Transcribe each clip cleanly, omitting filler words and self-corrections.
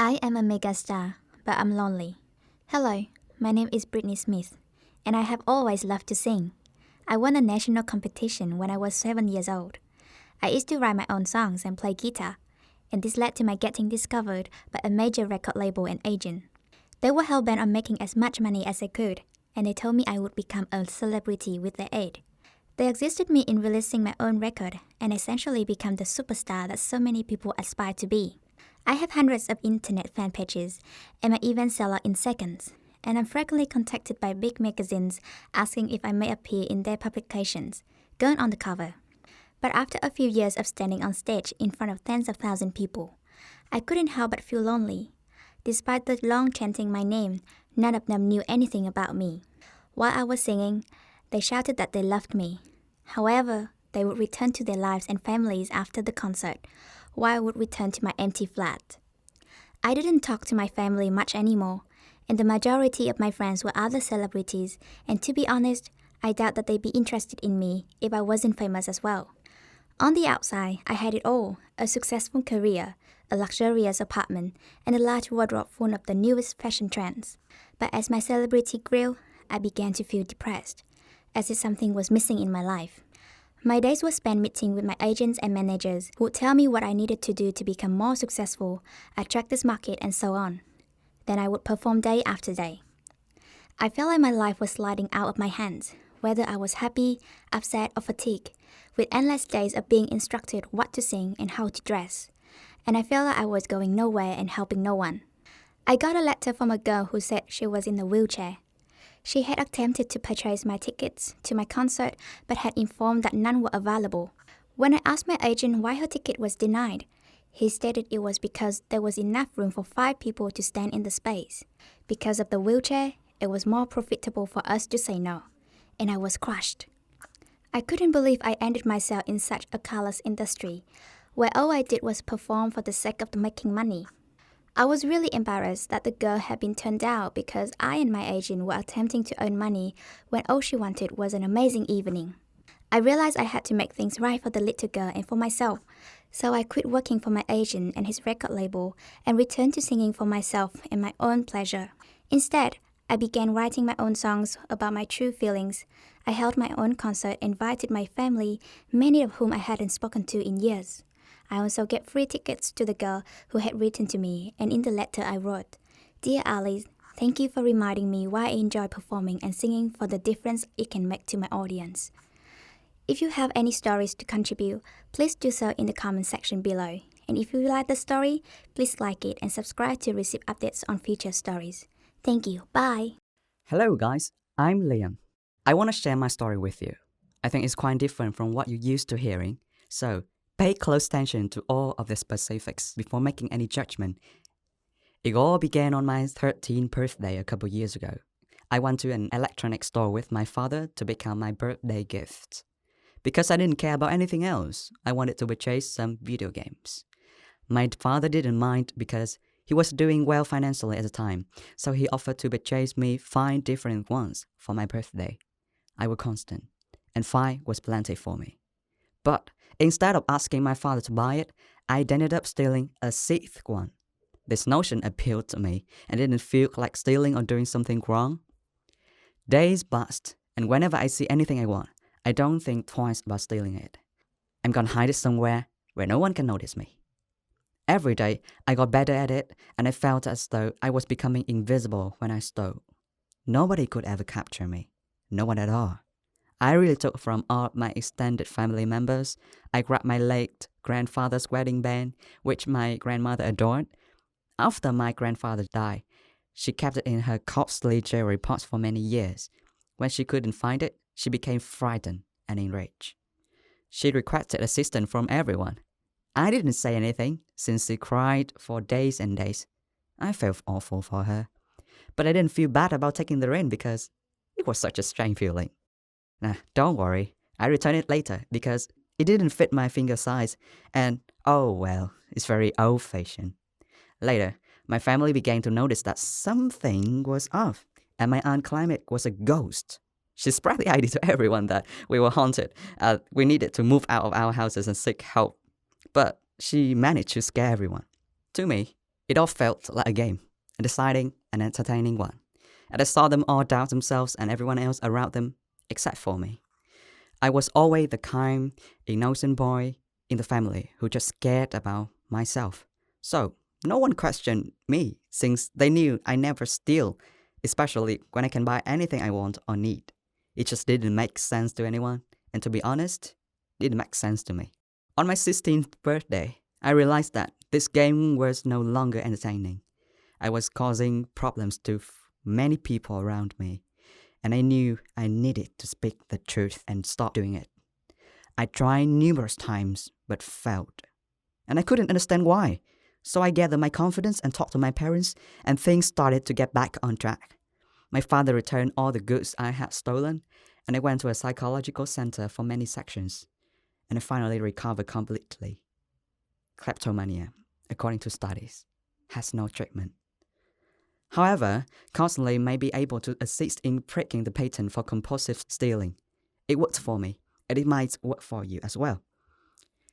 I am a megastar, but I'm lonely. Hello, my name is Brittany Smith, and I have always loved to sing. I won a national competition when I was 7 years old. I used to write my own songs and play guitar, and this led to my getting discovered by a major record label and agent. They were hell-bent on making as much money as they could, and they told me I would become a celebrity with their aid. They assisted me in releasing my own record and essentially become the superstar that so many people aspire to be. I have hundreds of internet fan pages, and my events sell out in seconds, and I'm frequently contacted by big magazines asking if I may appear in their publications, going on the cover. But after a few years of standing on stage in front of tens of thousands of people, I couldn't help but feel lonely. Despite the long chanting my name, none of them knew anything about me. While I was singing, they shouted that they loved me. However, they would return to their lives and families after the concert, while I would return to my empty flat. I didn't talk to my family much anymore, and the majority of my friends were other celebrities, and to be honest, I doubt that they'd be interested in me if I wasn't famous as well. On the outside, I had it all: a successful career, a luxurious apartment, and a large wardrobe full of the newest fashion trends. But as my celebrity grew, I began to feel depressed, as if something was missing in my life. My days were spent meeting with my agents and managers who would tell me what I needed to do to become more successful, attract this market, and so on. Then I would perform day after day. I felt like my life was sliding out of my hands, whether I was happy, upset, or fatigued, with endless days of being instructed what to sing and how to dress. And I felt like I was going nowhere and helping no one. I got a letter from a girl who said she was in a wheelchair. She had attempted to purchase my tickets to my concert but had informed that none were available. When I asked my agent why her ticket was denied, he stated it was because there was enough room for 5 people to stand in the space. Because of the wheelchair, it was more profitable for us to say no, and I was crushed. I couldn't believe I ended myself in such a callous industry, where all I did was perform for the sake of making money. I was really embarrassed that the girl had been turned down because I and my agent were attempting to earn money when all she wanted was an amazing evening. I realized I had to make things right for the little girl and for myself, so I quit working for my agent and his record label and returned to singing for myself and my own pleasure. Instead, I began writing my own songs about my true feelings. I held my own concert and invited my family, many of whom I hadn't spoken to in years. I also get free tickets to the girl who had written to me, and in the letter I wrote, "Dear Alice, thank you for reminding me why I enjoy performing and singing for the difference it can make to my audience." If you have any stories to contribute, please do so in the comment section below. And if you like the story, please like it and subscribe to receive updates on future stories. Thank you. Bye. Hello guys, I'm Liam. I want to share my story with you. I think it's quite different from what you're used to hearing, so pay close attention to all of the specifics before making any judgment. It all began on my 13th birthday a couple years ago. I went to an electronics store with my father to pick out my birthday gift. Because I didn't care about anything else, I wanted to purchase some video games. My father didn't mind because he was doing well financially at the time, so he offered to purchase me 5 different ones for my birthday. I was constant, and 5 was plenty for me. But instead of asking my father to buy it, I ended up stealing a 6th one. This notion appealed to me and didn't feel like stealing or doing something wrong. Days passed, and whenever I see anything I want, I don't think twice about stealing it. I'm gonna hide it somewhere where no one can notice me. Every day, I got better at it, and I felt as though I was becoming invisible when I stole. Nobody could ever capture me. No one at all. I really took from all my extended family members. I grabbed my late grandfather's wedding band, which my grandmother adored. After my grandfather died, she kept it in her costly jewelry box for many years. When she couldn't find it, she became frightened and enraged. She requested assistance from everyone. I didn't say anything, since she cried for days and days. I felt awful for her. But I didn't feel bad about taking the ring because it was such a strange feeling. Nah, don't worry, I returned it later because it didn't fit my finger size, and oh well, it's very old-fashioned. Later, my family began to notice that something was off, and my aunt claimed it was a ghost. She spread the idea to everyone that we were haunted. We needed to move out of our houses and seek help. But she managed to scare everyone. To me, It all felt like a game, a deciding and entertaining one. And I saw them all doubt themselves and everyone else around them, except for me. I was always the kind, innocent boy in the family who just cared about myself. So, no one questioned me since they knew I never steal, especially when I can buy anything I want or need. It just didn't make sense to anyone, and to be honest, it didn't make sense to me. On my 16th birthday, I realized that this game was no longer entertaining. I was causing problems to many people around me, and I knew I needed to speak the truth and stop doing it. I tried numerous times but failed, and I couldn't understand why. So I gathered my confidence and talked to my parents, and things started to get back on track. My father returned all the goods I had stolen, and I went to a psychological center for many sessions, and I finally recovered completely. Kleptomania, according to studies, has no treatment. However, counseling may be able to assist in breaking the pattern for compulsive stealing. It worked for me, and it might work for you as well.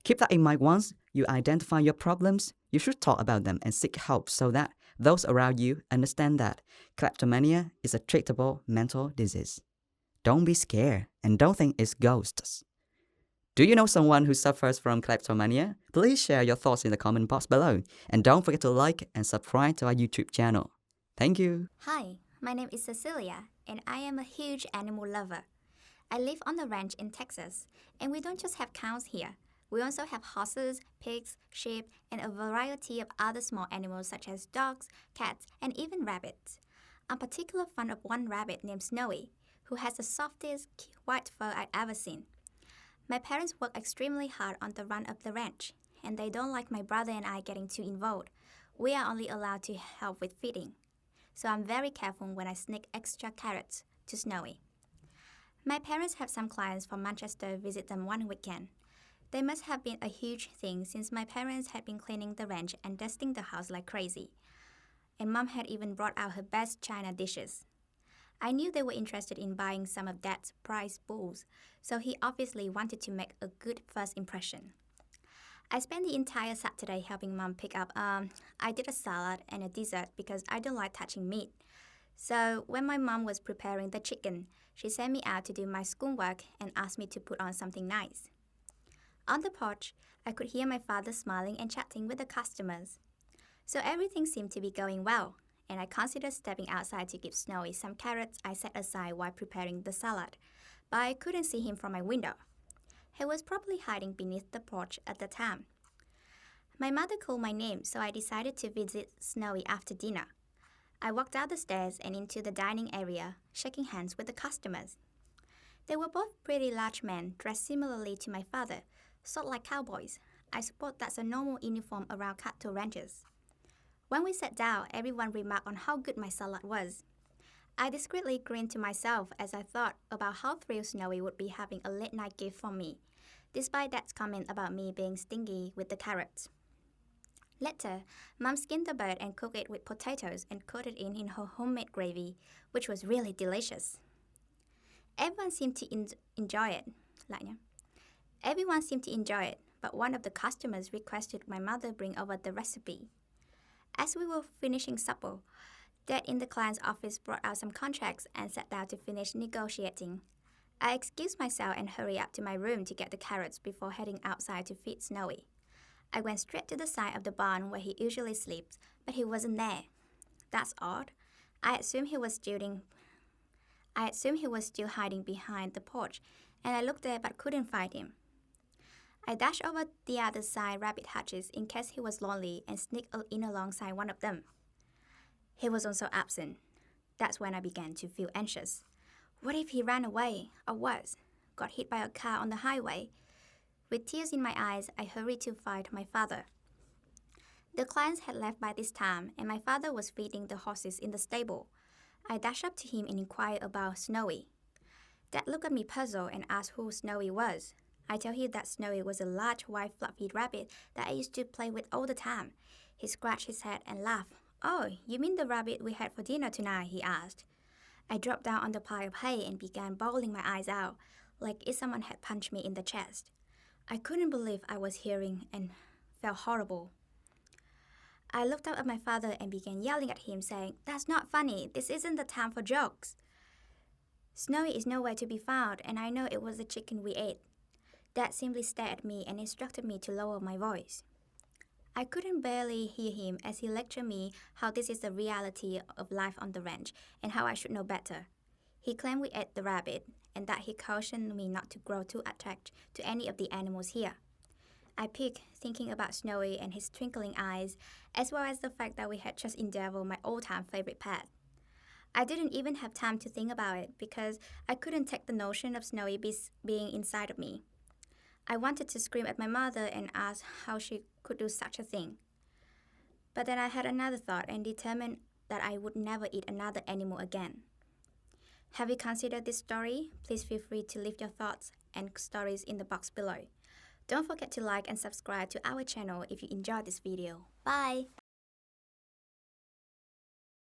Keep that in mind. Once you identify your problems, you should talk about them and seek help so that those around you understand that kleptomania is a treatable mental disease. Don't be scared and don't think it's ghosts. Do you know someone who suffers from kleptomania? Please share your thoughts in the comment box below, and don't forget to like and subscribe to our YouTube channel. Thank you. Hi, my name is Cecilia, and I am a huge animal lover. I live on a ranch in Texas, and we don't just have cows here. We also have horses, pigs, sheep, and a variety of other small animals such as dogs, cats, and even rabbits. I'm particularly fond of one rabbit named Snowy, who has the softest white fur I've ever seen. My parents work extremely hard on the run of the ranch, and they don't like my brother and I getting too involved. We are only allowed to help with feeding, so I'm very careful when I sneak extra carrots to Snowy. My parents have some clients from Manchester visit them one weekend. They must have been a huge thing since my parents had been cleaning the ranch and dusting the house like crazy. And Mom had even brought out her best china dishes. I knew they were interested in buying some of Dad's prized bulls, so he obviously wanted to make a good first impression. I spent the entire Saturday helping Mom pick up, I did a salad and a dessert because I don't like touching meat. So when my mom was preparing the chicken, she sent me out to do my schoolwork and asked me to put on something nice. On the porch, I could hear my father smiling and chatting with the customers. So everything seemed to be going well, and I considered stepping outside to give Snowy some carrots I set aside while preparing the salad, but I couldn't see him from my window. He was probably hiding beneath the porch at the time. My mother called my name, so I decided to visit Snowy after dinner. I walked out the stairs and into the dining area, shaking hands with the customers. They were both pretty large men dressed similarly to my father, sort of like cowboys. I suppose that's a normal uniform around cattle ranches. When we sat down, everyone remarked on how good my salad was. I discreetly grinned to myself as I thought about how thrilled Snowy would be having a late night gift from me, despite Dad's comment about me being stingy with the carrots. Later, Mom skinned the bird and cooked it with potatoes and coated it in her homemade gravy, which was really delicious. Everyone seemed to enjoy it. Everyone seemed to enjoy it, but one of the customers requested my mother bring over the recipe. As we were finishing supper, Dad in the client's office brought out some contracts and sat down to finish negotiating. I excused myself and hurried up to my room to get the carrots before heading outside to feed Snowy. I went straight to the side of the barn where he usually sleeps, but he wasn't there. That's odd. I assumed he was still hiding behind the porch, and I looked there but couldn't find him. I dashed over the other side rabbit hutches in case he was lonely and sneaked in alongside one of them. He was also absent. That's when I began to feel anxious. What if he ran away, or worse, got hit by a car on the highway? With tears in my eyes, I hurried to find my father. The clients had left by this time, and my father was feeding the horses in the stable. I dashed up to him and inquired about Snowy. Dad looked at me puzzled and asked who Snowy was. I told him that Snowy was a large, white, fluffy rabbit that I used to play with all the time. He scratched his head and laughed. "Oh, you mean the rabbit we had for dinner tonight?" he asked. I dropped down on the pile of hay and began bawling my eyes out, like if someone had punched me in the chest. I couldn't believe I was hearing and felt horrible. I looked up at my father and began yelling at him, saying, "That's not funny. This isn't the time for jokes." Snowy is nowhere to be found, and I know it was the chicken we ate. Dad simply stared at me and instructed me to lower my voice. I couldn't barely hear him as he lectured me how this is the reality of life on the ranch and how I should know better. He claimed we ate the rabbit and that he cautioned me not to grow too attached to any of the animals here. I peeked, thinking about Snowy and his twinkling eyes, as well as the fact that we had just endeavored my all-time favorite pet. I didn't even have time to think about it because I couldn't take the notion of Snowy being inside of me. I wanted to scream at my mother and ask how she could do such a thing. But then I had another thought and determined that I would never eat another animal again. Have you considered this story? Please feel free to leave your thoughts and stories in the box below. Don't forget to like and subscribe to our channel if you enjoyed this video. Bye!